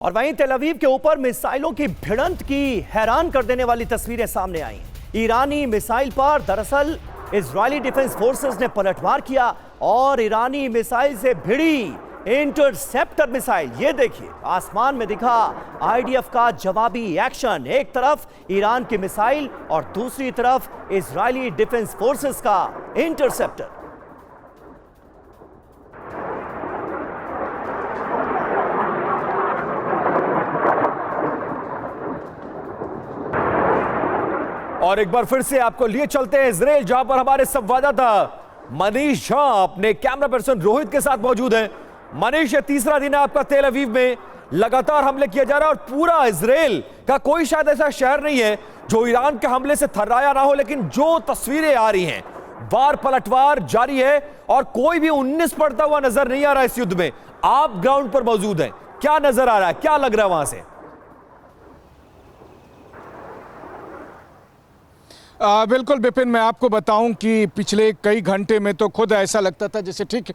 और वहीं तेल अवीव के ऊपर मिसाइलों की भिड़ंत की हैरान कर देने वाली तस्वीरें सामने आई। ईरानी मिसाइल पर दरअसल इजरायली डिफेंस फोर्सेस ने पलटवार किया और ईरानी मिसाइल से भिड़ी इंटरसेप्टर मिसाइल, ये देखिए आसमान में दिखा आईडीएफ का जवाबी एक्शन। एक तरफ ईरान की मिसाइल और दूसरी तरफ इजरायली डिफेंस फोर्सेस का इंटरसेप्टर। और एक बार फिर से आपको लिए चलते हैं इजराइल, जहां पर हमारे संवाददाता मनीष झा अपने कैमरा पर्सन रोहित के साथ मौजूद हैं। मनीष, ये तीसरा दिन है आपका तेल अवीव में, लगातार हमले किए जा रहे हैं और पूरा इजराइल का कोई शायद ऐसा शहर नहीं है जो ईरान के हमले से थर्राया ना हो, लेकिन जो तस्वीरें आ रही हैं वार पलटवार जारी है और कोई भी 19 पड़ता हुआ नजर नहीं आ रहा इस युद्ध में। आप ग्राउंड पर मौजूद हैं, क्या नजर आ रहा है, क्या लग रहा है वहां से? बिल्कुल विपिन, मैं आपको बताऊं कि पिछले कई घंटे में तो खुद ऐसा लगता था जैसे ठीक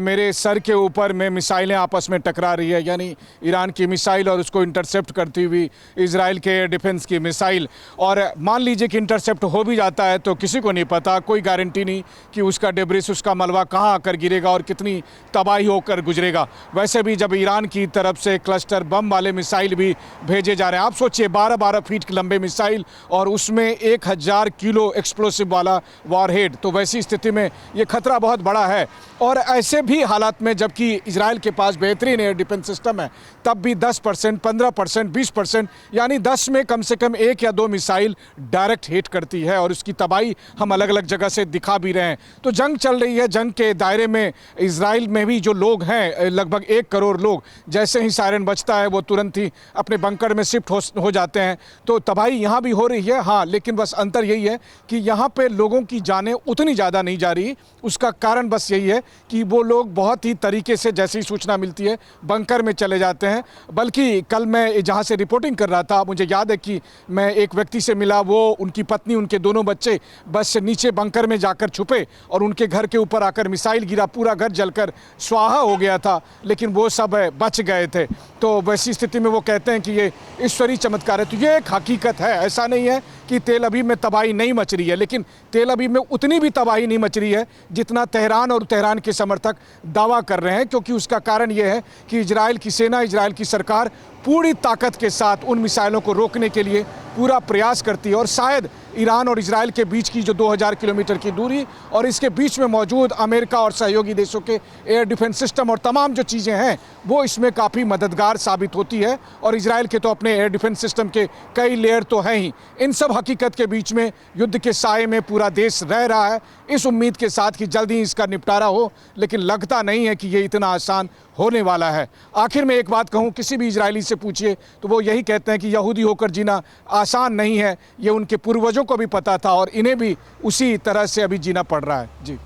मेरे सर के ऊपर में मिसाइलें आपस में टकरा रही है, यानी ईरान की मिसाइल और उसको इंटरसेप्ट करती हुई इजराइल के एयर डिफेंस की मिसाइल। और मान लीजिए कि इंटरसेप्ट हो भी जाता है तो किसी को नहीं पता, कोई गारंटी नहीं कि उसका डेब्रिस, उसका मलबा कहाँ आकर गिरेगा और कितनी तबाही होकर गुजरेगा। वैसे भी जब ईरान की तरफ से क्लस्टर बम वाले मिसाइल भी भेजे जा रहे हैं, आप सोचिए 12-12 फीट लंबे मिसाइल और उसमें 1000 किलो एक्सप्लोसिव वाला वॉरहेड, तो वैसी स्थिति में ये खतरा बहुत बड़ा है। और ऐसे भी हालात में जबकि इजराइल के पास बेहतरीन एयर डिफेंस सिस्टम है, तब भी 10%, 15%, 20%, यानी 10 में कम से कम 1 या 2 मिसाइल डायरेक्ट हिट करती है और उसकी तबाही हम अलग अलग जगह से दिखा भी रहे हैं। तो जंग चल रही है, जंग के दायरे में इजराइल में भी जो लोग हैं, लगभग 1 करोड़ लोग, जैसे ही सायरन बजता है वो तुरंत ही अपने बंकर में शिफ्ट हो जाते हैं। तो तबाही यहाँ भी हो रही है, हाँ, लेकिन बस अंतर यही है कि यहाँ पे लोगों की जानें उतनी ज़्यादा नहीं जा रही। उसका कारण बस यही है कि वो लोग बहुत ही तरीके से जैसे ही सूचना मिलती है बंकर में चले जाते हैं। बल्कि कल मैं जहाँ से रिपोर्टिंग कर रहा था, मुझे याद है कि मैं एक व्यक्ति से मिला, वो, उनकी पत्नी, उनके दोनों बच्चे बस से नीचे बंकर में जाकर छुपे और उनके घर के ऊपर आकर मिसाइल गिरा, पूरा घर जलकर स्वाहा हो गया था, लेकिन वो सब बच गए थे। तो वैसी स्थिति में वो कहते हैं कि ये ईश्वरीय चमत्कार है। तो ये एक हकीकत है, ऐसा नहीं है कि तेल अवीव में तबाही नहीं मच रही है, लेकिन तेल अवीव में उतनी भी तबाही नहीं मच रही है जितना तेहरान और तेहरान के समर्थक दावा कर रहे हैं। क्योंकि उसका कारण यह है कि इजराइल की सेना, इजराइल की सरकार पूरी ताकत के साथ उन मिसाइलों को रोकने के लिए पूरा प्रयास करती है। और शायद ईरान और इजराइल के बीच की जो 2000 किलोमीटर की दूरी और इसके बीच में मौजूद अमेरिका और सहयोगी देशों के एयर डिफेंस सिस्टम और तमाम जो चीज़ें हैं वो इसमें काफ़ी मददगार साबित होती है। और इजराइल के तो अपने एयर डिफेंस सिस्टम के कई लेयर तो हैं ही। इन सब हकीकत के बीच में युद्ध के साए में पूरा देश रह रहा है, इस उम्मीद के साथ कि जल्दी ही इसका निपटारा हो, लेकिन लगता नहीं है कि ये इतना आसान होने वाला है। आखिर में एक बात कहूँ, किसी भी इजरायली से पूछिए तो वो यही कहते हैं कि यहूदी होकर जीना आसान नहीं है। ये उनके पूर्वजों को भी पता था और इन्हें भी उसी तरह से अभी जीना पड़ रहा है। जी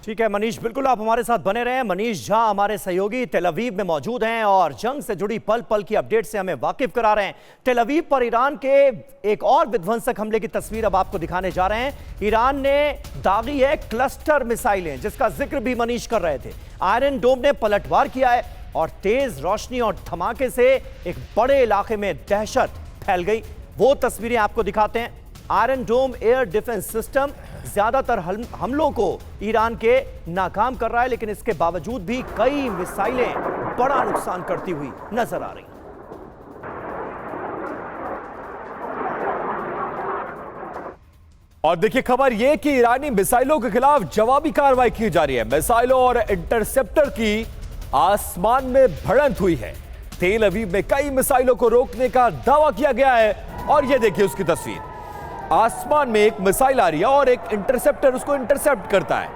ठीक है मनीष, बिल्कुल आप हमारे साथ बने रहें। मनीष झा हमारे सहयोगी तेल अवीव में मौजूद हैं और जंग से जुड़ी पल पल की अपडेट से हमें वाकिफ करा रहे हैं। तेल अवीव पर ईरान के एक और विध्वंसक हमले की तस्वीर अब आपको दिखाने जा रहे हैं। ईरान ने दागी है क्लस्टर मिसाइलें, जिसका जिक्र भी मनीष कर रहे थे। आयरन डोम ने पलटवार किया है और तेज रोशनी और धमाके से एक बड़े इलाके में दहशत फैल गई। वो तस्वीरें आपको दिखाते हैं। आयरन डोम एयर डिफेंस सिस्टम ज्यादातर हमलों को ईरान के नाकाम कर रहा है, लेकिन इसके बावजूद भी कई मिसाइलें बड़ा नुकसान करती हुई नजर आ रही। और देखिए खबर यह कि ईरानी मिसाइलों के खिलाफ जवाबी कार्रवाई की जा रही है। मिसाइलों और इंटरसेप्टर की आसमान में भिड़ंत हुई है। तेल अवीव में कई मिसाइलों को रोकने का दावा किया गया है और यह देखिए उसकी तस्वीर। आसमान में एक मिसाइल आ रही है और एक इंटरसेप्टर उसको इंटरसेप्ट करता है,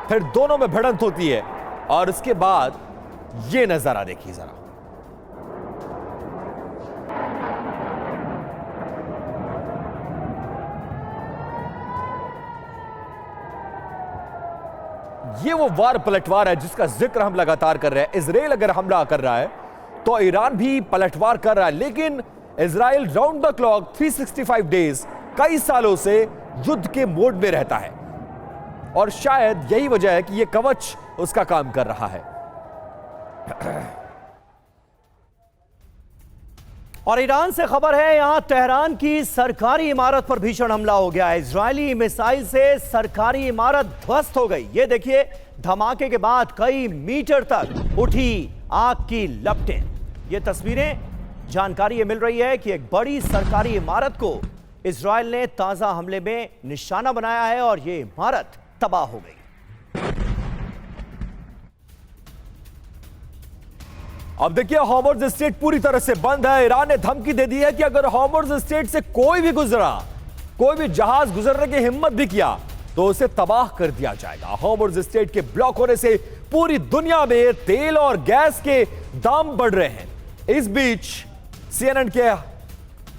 फिर दोनों में भिड़ंत होती है और उसके बाद यह नजारा देखिए जरा। ये वो वार पलटवार है जिसका जिक्र हम लगातार कर रहे हैं। इजराइल अगर हमला कर रहा है तो ईरान भी पलटवार कर रहा है, लेकिन Israel round the clock 365 days कई सालों से युद्ध के मोड में रहता है और शायद यही वजह है कि यह कवच उसका काम कर रहा है। और ईरान से खबर है, यहां तेहरान की सरकारी इमारत पर भीषण हमला हो गया। इजरायली मिसाइल से सरकारी इमारत ध्वस्त हो गई। ये देखिए, धमाके के बाद कई मीटर तक उठी आग की लपटें। ये तस्वीरें, जानकारी ये मिल रही है कि एक बड़ी सरकारी इमारत को इजरायल ने ताजा हमले में निशाना बनाया है और ये इमारत तबाह हो गई। अब देखिए, हॉर्मुज़ स्ट्रेट पूरी तरह से बंद है। ईरान ने धमकी दे दी है कि अगर हॉर्मुज़ स्ट्रेट से कोई भी गुजरा, कोई भी जहाज गुजरने की हिम्मत भी किया तो उसे तबाह कर दिया जाएगा। हॉर्मुज़ स्ट्रेट के ब्लॉक होने से पूरी दुनिया में तेल और गैस के दाम बढ़ रहे हैं। इस बीच सीएनएन के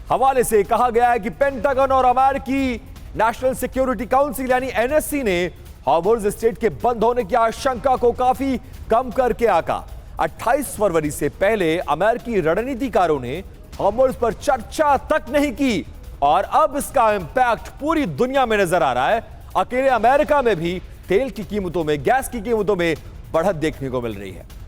हवाले से कहा गया है कि पेंटागन और अमेरिकी नेशनल सिक्योरिटी काउंसिल यानी एनएससी ने हॉर्मुज़ स्ट्रेट के बंद होने की आशंका को काफी कम करके आका। 28 फरवरी से पहले अमेरिकी रणनीतिकारों ने हॉर्मुज़ पर चर्चा तक नहीं की और अब इसका इंपैक्ट पूरी दुनिया में नजर आ रहा है। अकेले अमेरिका में भी तेल की कीमतों में, गैस की कीमतों में बढ़त देखने को मिल रही है।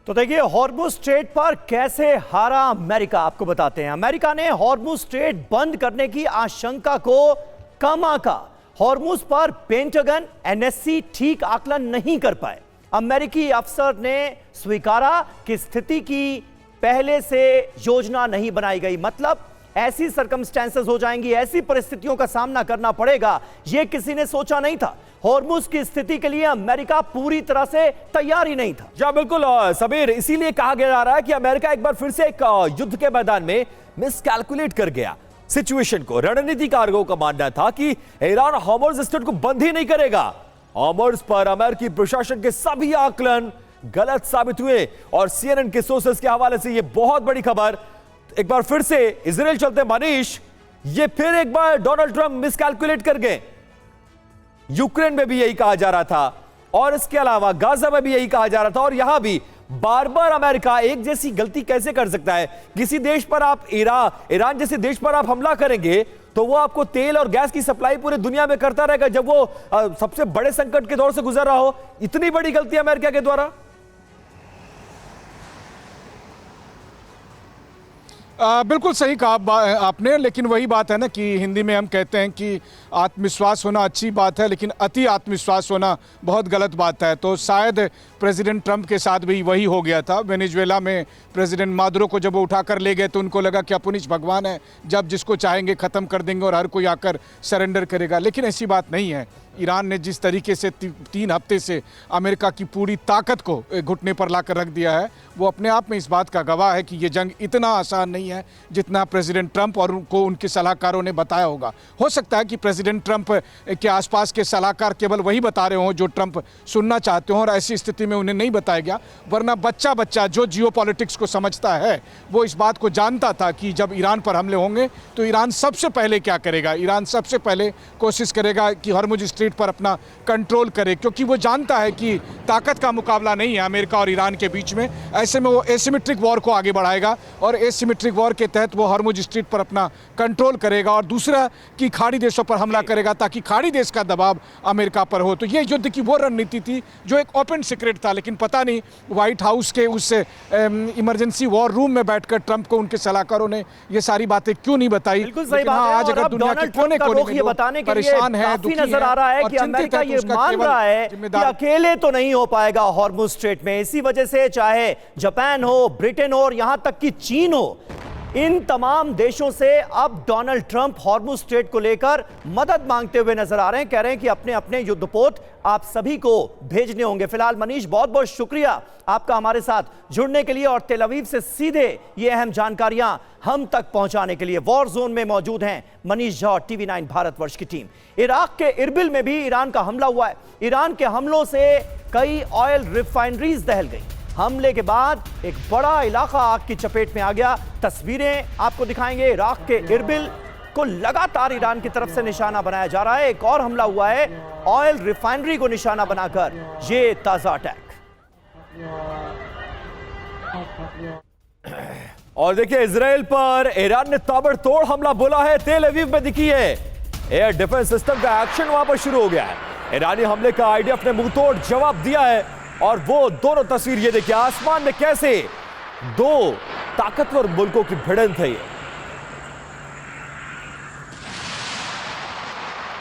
तो देखिए, हॉर्मुज़ स्ट्रेट पर कैसे हारा अमेरिका, आपको बताते हैं। अमेरिका ने हॉर्मुज़ स्ट्रेट बंद करने की आशंका को कम आंका। हॉर्मुज़ पर पेंटागन, एनएससी ठीक आकलन नहीं कर पाए। अमेरिकी अफसर ने स्वीकारा कि स्थिति की पहले से योजना नहीं बनाई गई। मतलब ऐसी सर्कमस्टेंसेस हो जाएंगी, ऐसी परिस्थितियों का सामना करना पड़ेगा, यह किसी ने सोचा नहीं था। हॉर्मुज़ की स्थिति के लिए अमेरिका पूरी तरह से तैयार ही नहीं था। जी बिल्कुल सबीर, इसीलिए कहा जा रहा है कि अमेरिका एक बार फिर से एक युद्ध के मैदान में मिसकैलकुलेट कर गया सिचुएशन को। रणनीतिकारों का मानना था कि ईरान हॉर्मुज़ स्ट्रेट को बंद ही नहीं करेगा। हॉर्मुज़ पर अमेरिकी प्रशासन के सभी आकलन गलत साबित हुए और सीएनएन के सोर्सेस के हवाले से यह बहुत बड़ी खबर। एक बार फिर से इजराइल चलते मनीष, ये फिर एक बार डोनाल्ड ट्रंप मिसकैलकुलेट कर गए। यूक्रेन में भी यही कहा जा रहा था और इसके अलावा गाजा में भी यही कहा जा रहा था और यहां भी बार बार अमेरिका एक जैसी गलती कैसे कर सकता है। किसी देश पर आप ईरान जैसे देश पर आप हमला करेंगे तो वो आपको तेल और गैस की सप्लाई पूरी दुनिया में करता रहेगा जब वो सबसे बड़े संकट के दौर से गुजर रहा हो। इतनी बड़ी गलती अमेरिका के द्वारा। बिल्कुल सही कहा आपने, लेकिन वही बात है ना कि हिंदी में हम कहते हैं कि आत्मविश्वास होना अच्छी बात है लेकिन अति आत्मविश्वास होना बहुत गलत बात है। तो शायद प्रेसिडेंट ट्रंप के साथ भी वही हो गया था। वेनेजुएला में प्रेसिडेंट मादुरो को जब वो उठाकर ले गए तो उनको लगा कि अपुनिश भगवान है, जब जिसको चाहेंगे ख़त्म कर देंगे और हर कोई आकर सरेंडर करेगा। लेकिन ऐसी बात नहीं है। ईरान ने जिस तरीके से 3 हफ्ते से अमेरिका की पूरी ताकत को घुटने पर लाकर रख दिया है, वो अपने आप में इस बात का गवाह है कि ये जंग इतना आसान नहीं है जितना प्रेसिडेंट ट्रंप और उनको उनके सलाहकारों ने बताया होगा। हो सकता है कि प्रेसिडेंट ट्रंप के आसपास के सलाहकार केवल वही बता रहे हों जो ट्रंप सुनना चाहते हों और ऐसी स्थिति में उन्हें नहीं बताया गया। वरना बच्चा जो जियोपॉलिटिक्स को समझता है वो इस बात को जानता था कि जब ईरान पर हमले होंगे तो ईरान सबसे पहले क्या करेगा। ईरान सबसे पहले कोशिश करेगा कि हॉर्मुज़ स्ट्रेट पर अपना कंट्रोल करे, क्योंकि वो जानता है कि ताकत का मुकाबला नहीं है अमेरिका और ईरान के बीच में। ऐसे में वो एसिमेट्रिक वॉर को आगे बढ़ाएगा और एसिमेट्रिक वॉर के तहत वो हॉर्मुज़ स्ट्रेट पर अपना कंट्रोल करेगा और दूसरा कि खाड़ी देशों पर हमला करेगा ताकि खाड़ी देश का दबाव अमेरिका पर हो। तो ये युद्ध की वो रणनीति थी जो एक ओपन सीक्रेट था, लेकिन पता नहीं व्हाइट हाउस के उस इमरजेंसी वॉर रूम में बैठकर ट्रंप को उनके सलाहकारों ने ये सारी बातें क्यों नहीं बताई। बिल्कुल सही बात है। आज अगर दुनिया के कोने कोने में बताने के लिए परेशान है, काफी नजर आ रहा है कि अमेरिका ये मान रहा है कि अकेले तो नहीं हो पाएगा हॉर्मुज़ स्ट्रेट में। इसी वजह से चाहे जापान हो, ब्रिटेन हो और यहां तक कि चीन हो, इन तमाम देशों से अब डोनाल्ड ट्रंप हॉर्मुज़ स्ट्रेट को लेकर मदद मांगते हुए नजर आ रहे हैं। कह रहे हैं कि अपने अपने युद्धपोत आप सभी को भेजने होंगे। फिलहाल मनीष, बहुत बहुत शुक्रिया आपका हमारे साथ जुड़ने के लिए और तेल अवीव से सीधे ये अहम जानकारियां हम तक पहुंचाने के लिए। वॉर जोन में मौजूद हैं मनीष झा और TV9 भारतवर्ष की टीम। इराक के इरबिल में भी ईरान का हमला हुआ है। ईरान के हमलों से कई ऑयल रिफाइनरीज दहल गई। हमले के बाद एक बड़ा इलाका आग की चपेट में आ गया। तस्वीरें आपको दिखाएंगे। इराक के इरबिल को लगातार ईरान की तरफ से निशाना बनाया जा रहा है। एक और हमला हुआ है ऑयल रिफाइनरी को निशाना बनाकर, ये ताजा अटैक। और देखिए, इजराइल पर ईरान ने ताबड़तोड़ हमला बोला है। तेल अवीव में दिखी है एयर डिफेंस सिस्टम का एक्शन वहां पर शुरू हो गया है। ईरानी हमले का आईडीएफ ने मुंहतोड़ जवाब दिया है और वो दोनों तस्वीर ये देखिए, आसमान में कैसे दो ताकतवर मुल्कों की भिड़ंत है।